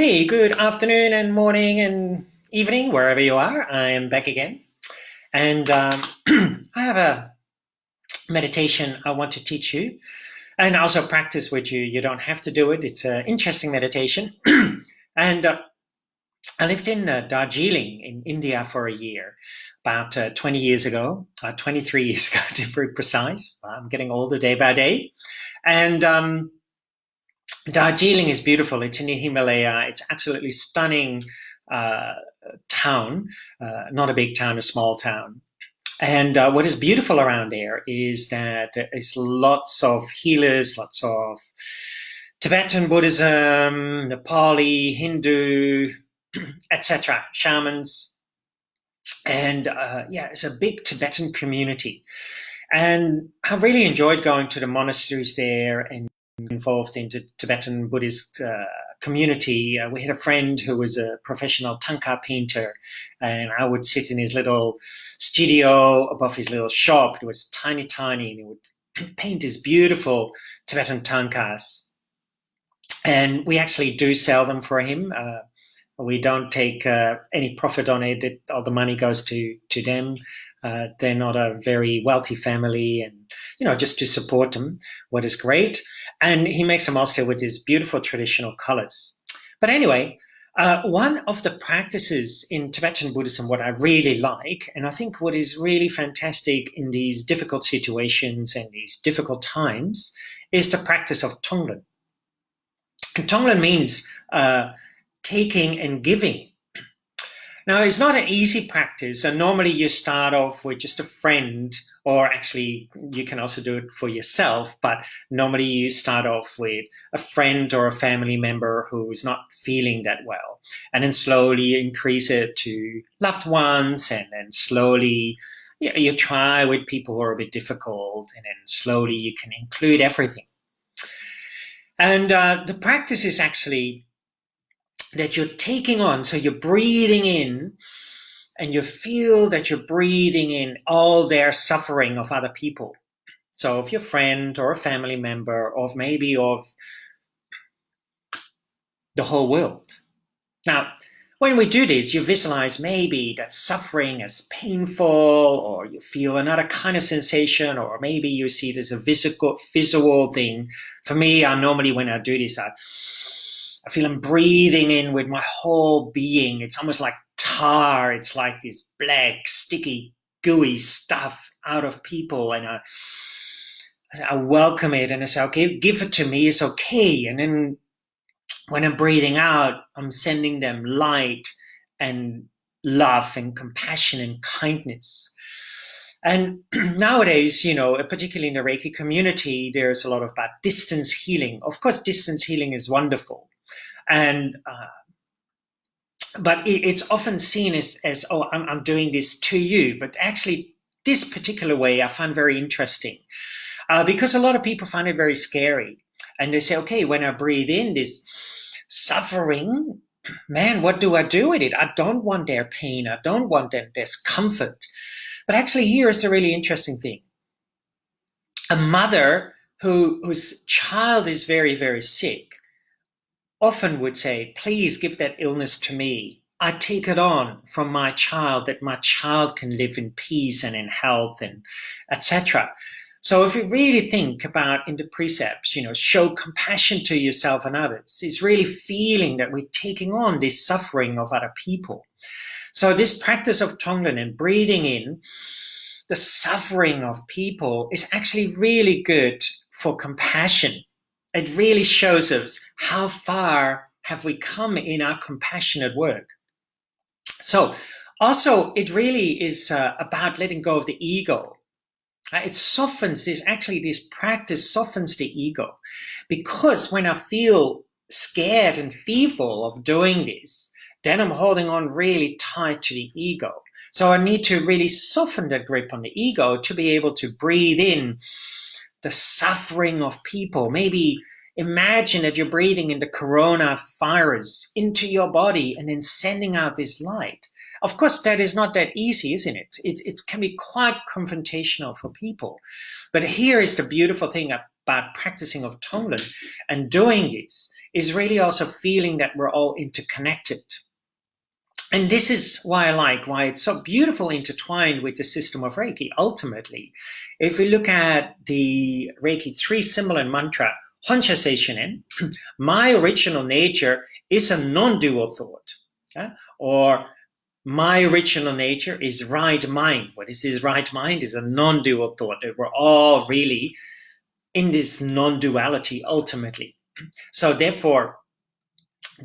Hey, good afternoon and morning and evening, wherever you are. I am back again. And I have a meditation I want to teach you and also practice with you. You don't have to do it. It's an interesting meditation. and I lived in Darjeeling in India for a year, about 20 years ago, 23 years ago to be precise. I'm getting older day by day. And Darjeeling is beautiful. It's in the Himalaya. It's absolutely stunning uh, town, not a big town, a small town. And what is beautiful around there is that there is lots of healers, lots of Tibetan Buddhism, Nepali, Hindu, etc., shamans. And yeah, it's a big Tibetan community. And I really enjoyed going to the monasteries there and involved in the Tibetan Buddhist community. We had a friend who was a professional tanka painter, and I would sit in his little studio above his little shop. It was tiny, tiny, and he would paint these beautiful Tibetan tankas. And we actually do sell them for him. We don't take any profit on it. All the money goes to them. They're not a very wealthy family, and just to support them, what is great. And he makes them also with these beautiful traditional colors. But anyway, one of the practices in Tibetan Buddhism, what I really like, and I think what is really fantastic in these difficult situations and these difficult times, is the practice of Tonglen. And Tonglen means taking and giving. Now, it's not an easy practice, and normally you start off with just a friend, or actually you can also do it for yourself, but normally you start off with a friend or a family member who is not feeling that well, and then slowly increase it to loved ones, and then slowly you try with people who are a bit difficult, and then slowly you can include everything. And the practice is actually that you're taking on, so you're breathing in, and you feel that you're breathing in all their suffering of other people. So of your friend or a family member, or maybe of the whole world. Now, when we do this, you visualize maybe that suffering as painful, or you feel another kind of sensation, or maybe you see it as a visual thing. For me, normally when I do this, I feel I'm breathing in with my whole being. It's almost like tar. It's like this black, sticky, gooey stuff out of people. And I welcome it, and I say, okay, give it to me. It's okay. And then when I'm breathing out, I'm sending them light and love and compassion and kindness. And nowadays, particularly in the Reiki community, there's a lot about distance healing. Of course, distance healing is wonderful. And but it's often seen as oh, I'm doing this to you. But actually, this particular way I find very interesting because a lot of people find it very scary. And they say, okay, when I breathe in this suffering, man, what do I do with it? I don't want their pain. I don't want their discomfort. But actually, here is a really interesting thing. A mother whose child is very, very sick often would say, please give that illness to me. I take it on from my child, that my child can live in peace and in health, and etc. So if you really think about in the precepts, show compassion to yourself and others, it's really feeling that we're taking on this suffering of other people. So this practice of Tonglen and breathing in the suffering of people is actually really good for compassion. It really shows us how far have we come in our compassionate work. So also it really is about letting go of the ego. It softens this practice softens the ego, because when I feel scared and fearful of doing this, then I'm holding on really tight to the ego. So I need to really soften the grip on the ego to be able to breathe in the suffering of people. Maybe imagine that you're breathing in the coronavirus into your body and then sending out this light. Of course, that is not that easy, isn't it? It can be quite confrontational for people. But here is the beautiful thing about practicing of Tonglen and doing this, is really also feeling that we're all interconnected. And this is why it's so beautiful intertwined with the system of Reiki. Ultimately, if we look at the Reiki 3 symbol and mantra, Honsha Seishinen, my original nature is a non-dual thought. Or my original nature is right mind. What is this right mind? Is a non-dual thought. That we're all really in this non-duality ultimately. So therefore,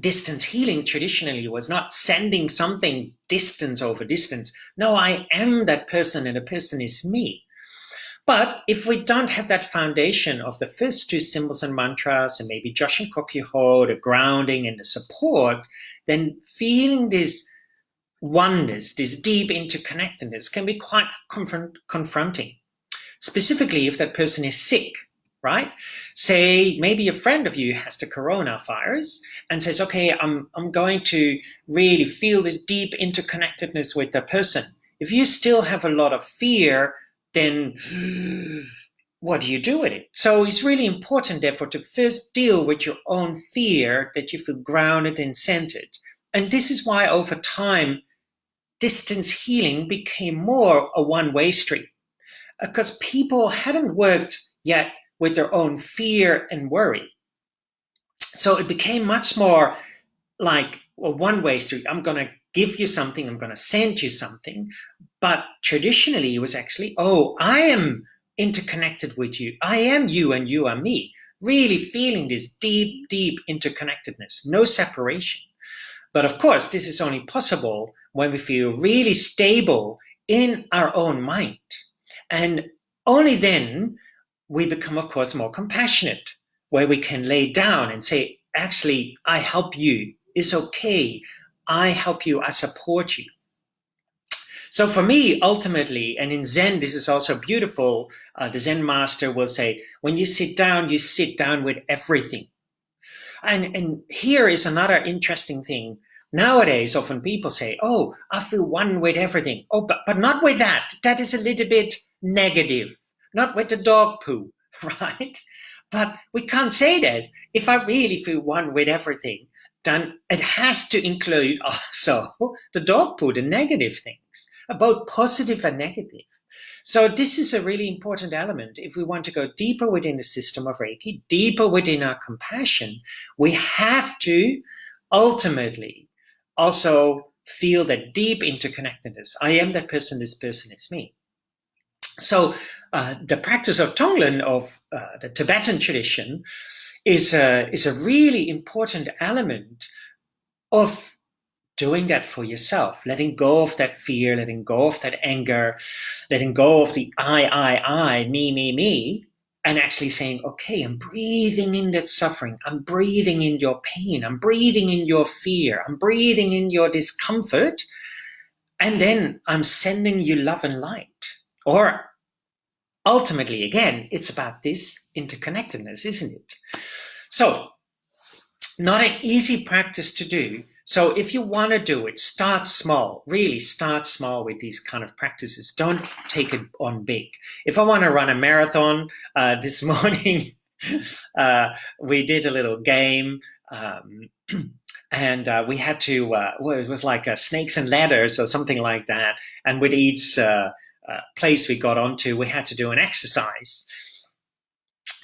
distance healing traditionally was not sending something distance over distance. No, I am that person and the person is me. But if we don't have that foundation of the first 2 symbols and mantras and maybe Joshin Kokyu-ho, the grounding and the support, then feeling this oneness, this deep interconnectedness can be quite confronting. Specifically if that person is sick, right? Say maybe a friend of you has the coronavirus and says, okay, I'm going to really feel this deep interconnectedness with that person. If you still have a lot of fear, then what do you do with it? So it's really important, therefore, to first deal with your own fear, that you feel grounded and centered. And this is why over time, distance healing became more a one-way street, because people hadn't worked yet with their own fear and worry. So it became much more like a one-way street. I'm going to give you something, I'm going to send you something. But traditionally it was actually, oh, I am interconnected with you. I am you and you are me. Really feeling this deep, deep interconnectedness, no separation. But of course, this is only possible when we feel really stable in our own mind. And only then we become, of course, more compassionate, where we can lay down and say, actually, I help you. It's okay. I help you. I support you. So for me, ultimately, and in Zen, this is also beautiful, the Zen master will say, when you sit down with everything. And here is another interesting thing. Nowadays, often people say, oh, I feel one with everything. Oh, but not with that. That is a little bit negative. Not with the dog poo, right? But we can't say that. If I really feel one with everything, then it has to include also the dog poo, the negative things, both positive and negative. So this is a really important element. If we want to go deeper within the system of Reiki, deeper within our compassion, we have to ultimately also feel that deep interconnectedness. I am that person, this person is me. So the practice of Tonglen, of the Tibetan tradition, is a really important element of doing that for yourself, letting go of that fear, letting go of that anger, letting go of the I, me, and actually saying, okay, I'm breathing in that suffering. I'm breathing in your pain. I'm breathing in your fear. I'm breathing in your discomfort. And then I'm sending you love and light. Or ultimately, again, it's about this interconnectedness, isn't it? So, not an easy practice to do. So if you want to do it, start small. Really start small with these kind of practices. Don't take it on big. If I want to run a marathon, this morning we did a little game, and we had to, well, it was like snakes and ladders or something like that. And with each place we got onto, we had to do an exercise.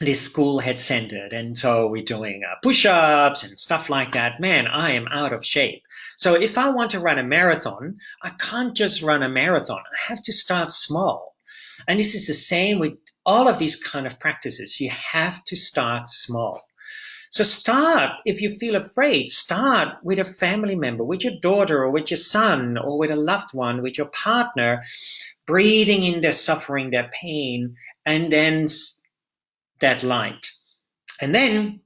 This school had centered, and so we're doing push-ups and stuff like that. Man, I am out of shape. So if I want to run a marathon, I can't just run a marathon. I have to start small. And this is the same with all of these kind of practices. You have to start small. So start, if you feel afraid, start with a family member, with your daughter or with your son or with a loved one, with your partner, breathing in their suffering, their pain, and then that light. And then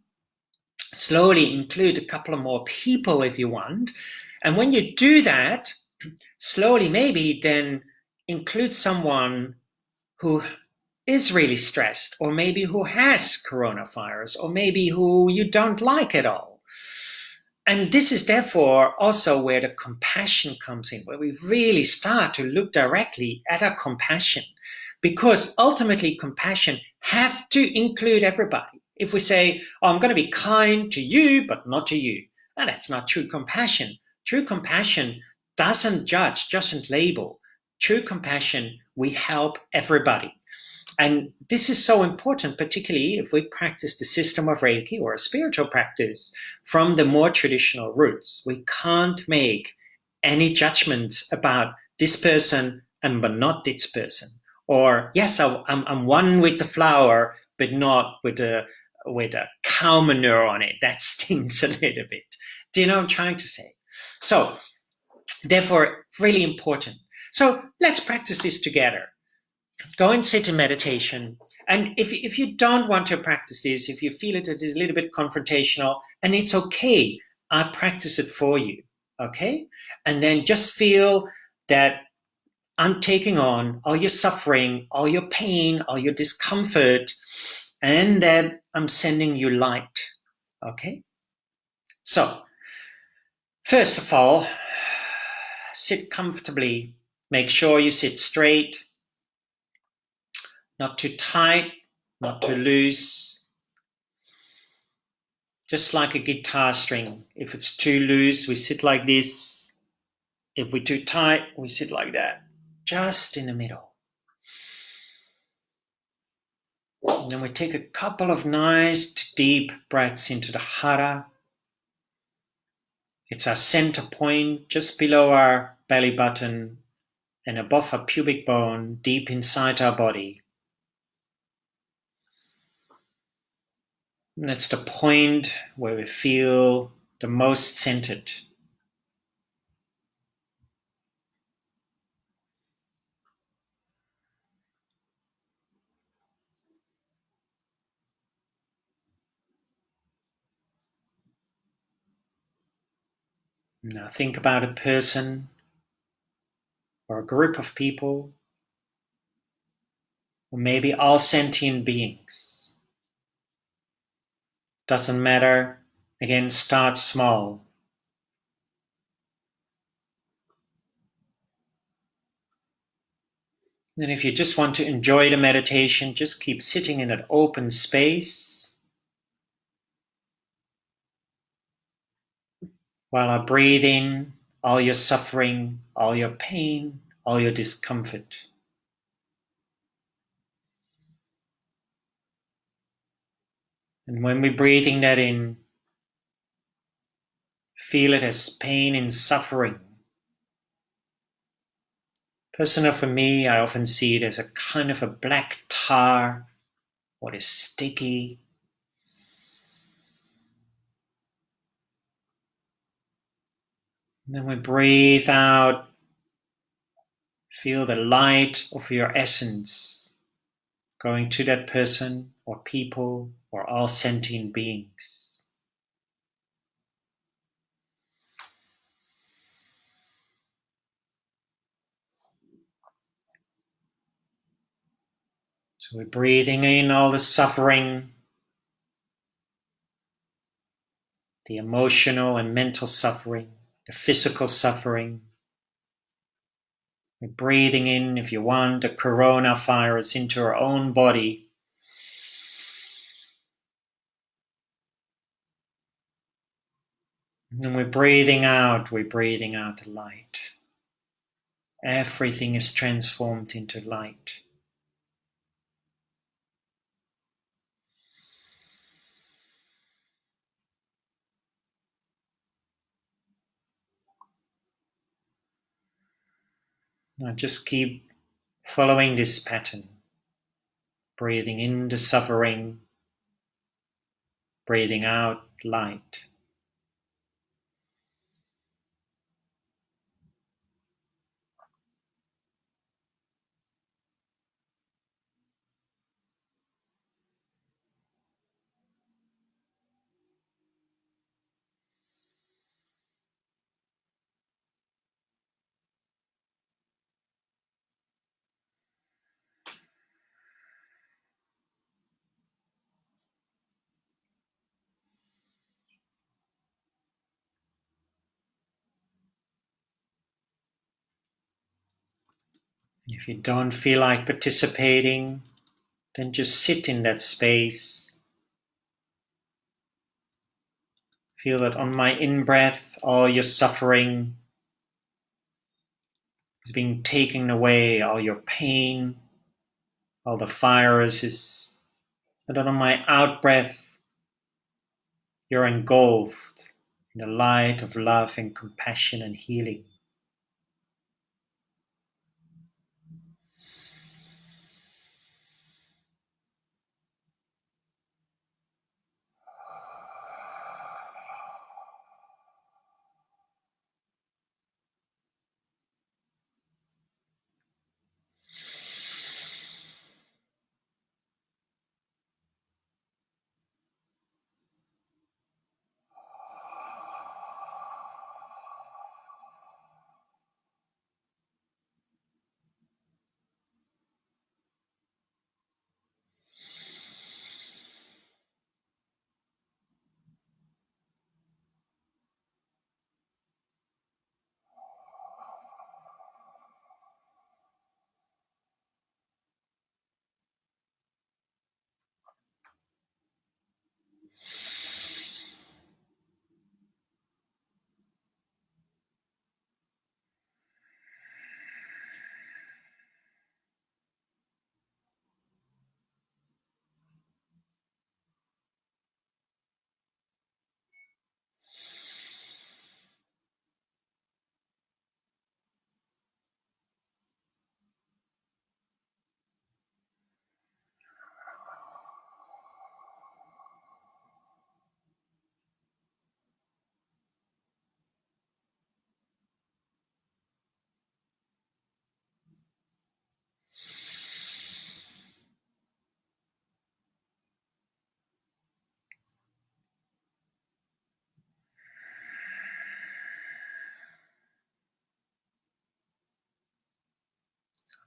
slowly include a couple of more people if you want. And when you do that, slowly maybe then include someone who is really stressed, or maybe who has coronavirus, or maybe who you don't like at all. And this is therefore also where the compassion comes in, where we really start to look directly at our compassion. Because ultimately compassion have to include everybody. If we say, oh, I'm going to be kind to you, but not to you, and that's not true compassion. True compassion doesn't judge, doesn't label. True compassion, we help everybody. And this is so important, particularly if we practice the system of Reiki or a spiritual practice from the more traditional roots. We can't make any judgments about this person and but not this person. Or, yes, I'm one with the flower, but not with a cow manure on it. That stings a little bit. Do you know what I'm trying to say? So, therefore, really important. So let's practice this together. Go and sit in meditation. And if you don't want to practice this, if you feel it is a little bit confrontational, and it's okay, I practice it for you. Okay? And then just feel that I'm taking on all your suffering, all your pain, all your discomfort, and that I'm sending you light. Okay? So, first of all, sit comfortably. Make sure you sit straight, not too tight, not too loose. Just like a guitar string. If it's too loose, we sit like this. If we're too tight, we sit like that. Just in the middle. And then we take a couple of nice deep breaths into the hara. It's our center point, just below our belly button and above our pubic bone, deep inside our body. And that's the point where we feel the most centered. Now think about a person or a group of people, or maybe all sentient beings. Doesn't matter. Again, start small. And if you just want to enjoy the meditation, just keep sitting in that open space while I breathe in all your suffering, all your pain, all your discomfort. And when we're breathing that in, feel it as pain and suffering. Personally, for me, I often see it as a kind of a black tar, what is sticky. And then we breathe out, feel the light of your essence going to that person or people or all sentient beings. So we're breathing in all the suffering, the emotional and mental suffering, the physical suffering. We're breathing in, if you want, the coronavirus into our own body. And we're breathing out the light. Everything is transformed into light. Now just keep following this pattern. Breathing in the suffering, breathing out light. If you don't feel like participating, then just sit in that space Feel that on my in-breath, all your suffering is being taken away, all your pain, all the viruses. And on my out-breath, you're engulfed in the light of love and compassion and healing.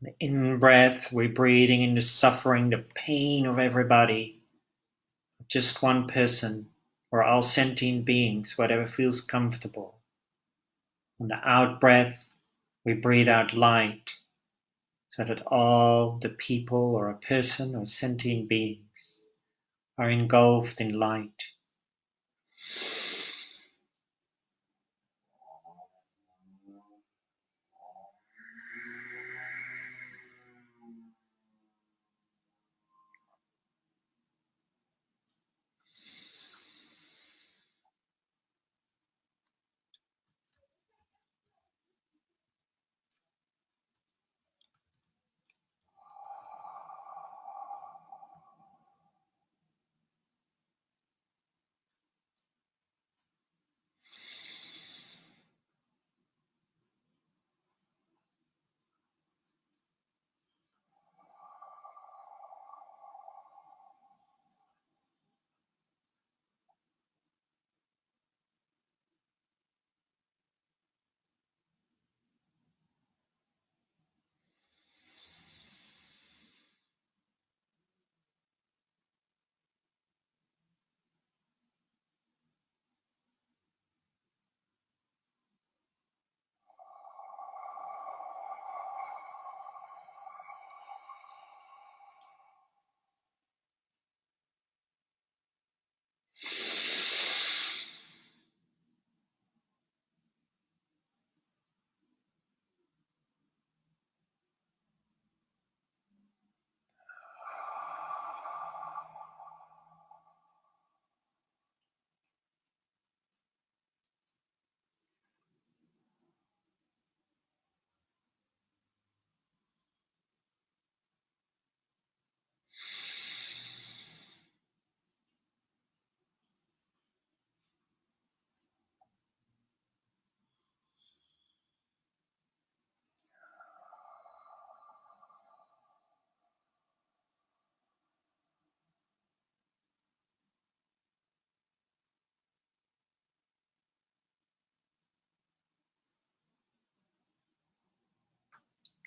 The in-breath, we're breathing in the suffering, the pain of everybody. Just one person, or all sentient beings, whatever feels comfortable. On the out-breath, we breathe out light, so that all the people or a person or sentient beings are engulfed in light.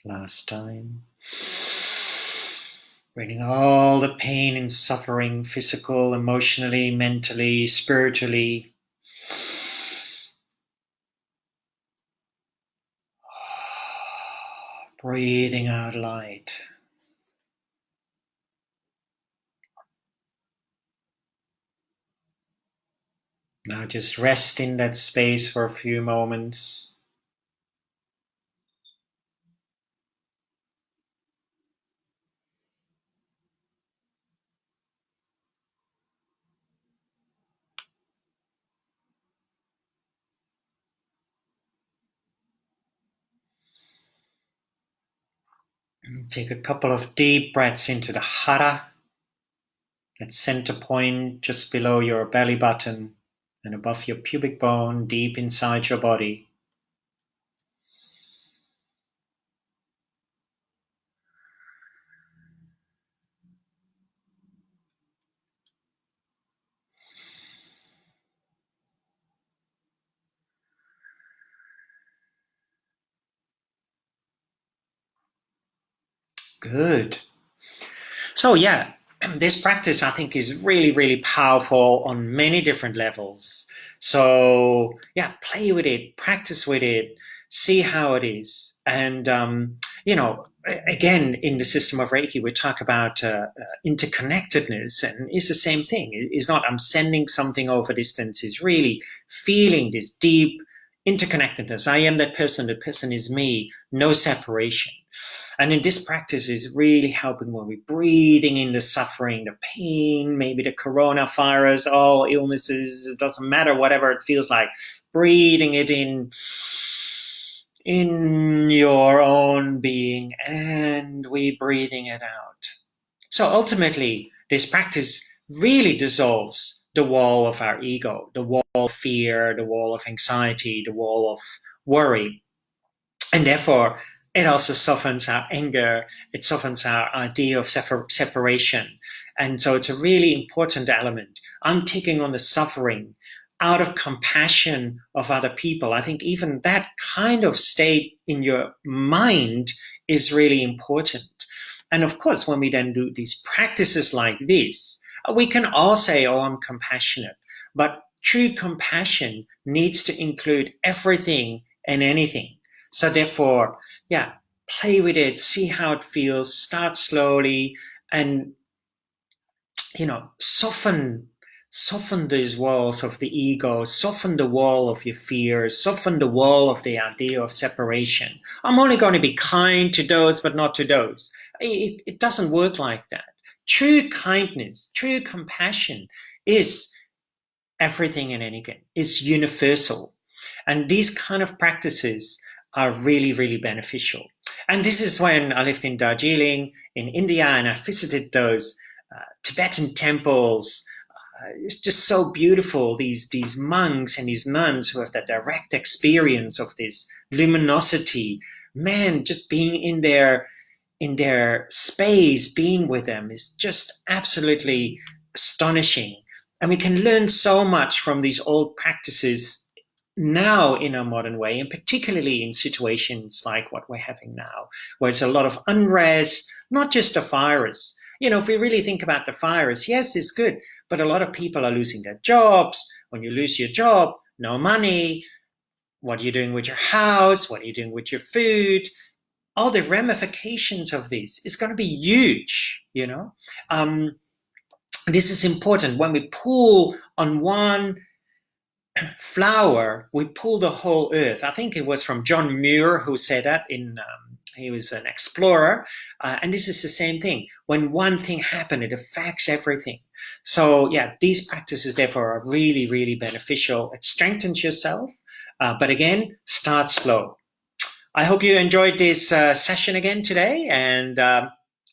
Last time. Bringing all the pain and suffering, physical, emotionally, mentally, spiritually, breathing out light. Now just rest in that space for a few moments. Take a couple of deep breaths into the hara, that center point just below your belly button and above your pubic bone, deep inside your body. Good. So yeah, this practice I think is really, really powerful on many different levels. So yeah, play with it, practice with it, see how it is. And, again, in the system of Reiki, we talk about interconnectedness, and it's the same thing. It's not I'm sending something over distance, it's really feeling this deep interconnectedness. I am that person is me, no separation. And in this practice is really helping when we're breathing in the suffering, the pain, maybe the coronavirus, all illnesses, it doesn't matter, whatever it feels like, breathing it in your own being, and we breathing it out. So ultimately, this practice really dissolves the wall of our ego, the wall of fear, the wall of anxiety, the wall of worry. And therefore, it also softens our anger. It softens our idea of separation. And so it's a really important element. I'm taking on the suffering out of compassion of other people. I think even that kind of state in your mind is really important. And of course, when we then do these practices like this, we can all say, oh, I'm compassionate. But true compassion needs to include everything and anything. So therefore, yeah, play with it, see how it feels, start slowly, and soften those walls of the ego, soften the wall of your fears, soften the wall of the idea of separation. I'm only going to be kind to those, but not to those. It doesn't work like that. True kindness, true compassion is everything and anything, is universal. And these kind of practices are really, really beneficial. And this is when I lived in Darjeeling in India, and I visited those Tibetan temples. It's just so beautiful. These monks and these nuns who have that direct experience of this luminosity. Man, just being in their space, being with them is just absolutely astonishing. And we can learn so much from these old practices now in a modern way, and particularly in situations like what we're having now, where it's a lot of unrest, not just the virus. If we really think about the virus, yes, it's good, but a lot of people are losing their jobs. When you lose your job, no money. What are you doing with your house? What are you doing with your food? All the ramifications of this is going to be huge. This is important. When we pull on one flower, we pull the whole earth. I think it was from John Muir who said that he was an explorer. And this is the same thing. When one thing happened, it affects everything. So yeah, these practices therefore are really, really beneficial. It strengthens yourself. But again, start slow. I hope you enjoyed this session again today, and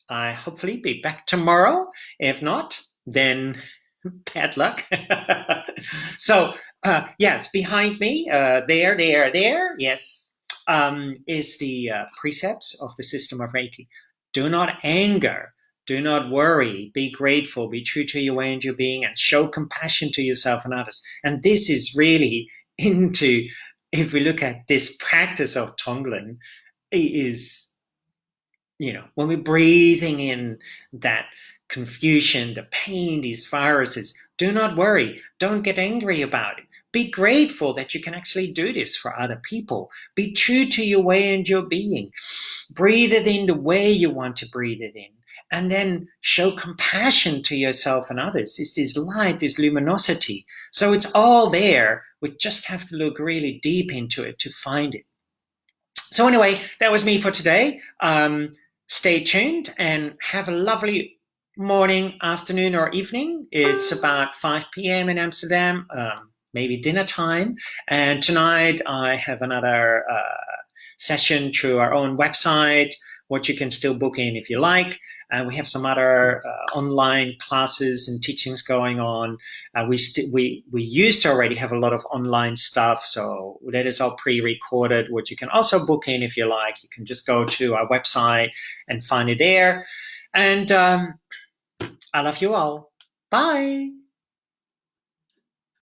I hopefully be back tomorrow. If not, then bad luck. So, yes, behind me, there, yes, is the precepts of the system of Reiki. Do not anger. Do not worry. Be grateful. Be true to your way and your being, and show compassion to yourself and others. And this is really into, if we look at this practice of Tonglen, it is, when we're breathing in that confusion, the pain, these viruses, do not worry. Don't get angry about it. Be grateful that you can actually do this for other people. Be true to your way and your being. Breathe it in the way you want to breathe it in. and then show compassion to yourself and others. It's this light, this luminosity. So it's all there. We just have to look really deep into it to find it. So anyway, that was me for today. Stay tuned and have a lovely morning, afternoon, or evening. It's about 5 p.m. in Amsterdam, maybe dinner time. And tonight I have another session through our own website, what you can still book in if you like. We have some other online classes and teachings going on. We used to already have a lot of online stuff, so that is all pre-recorded, which you can also book in if you like. You can just go to our website and find it there. And I love you all. Bye.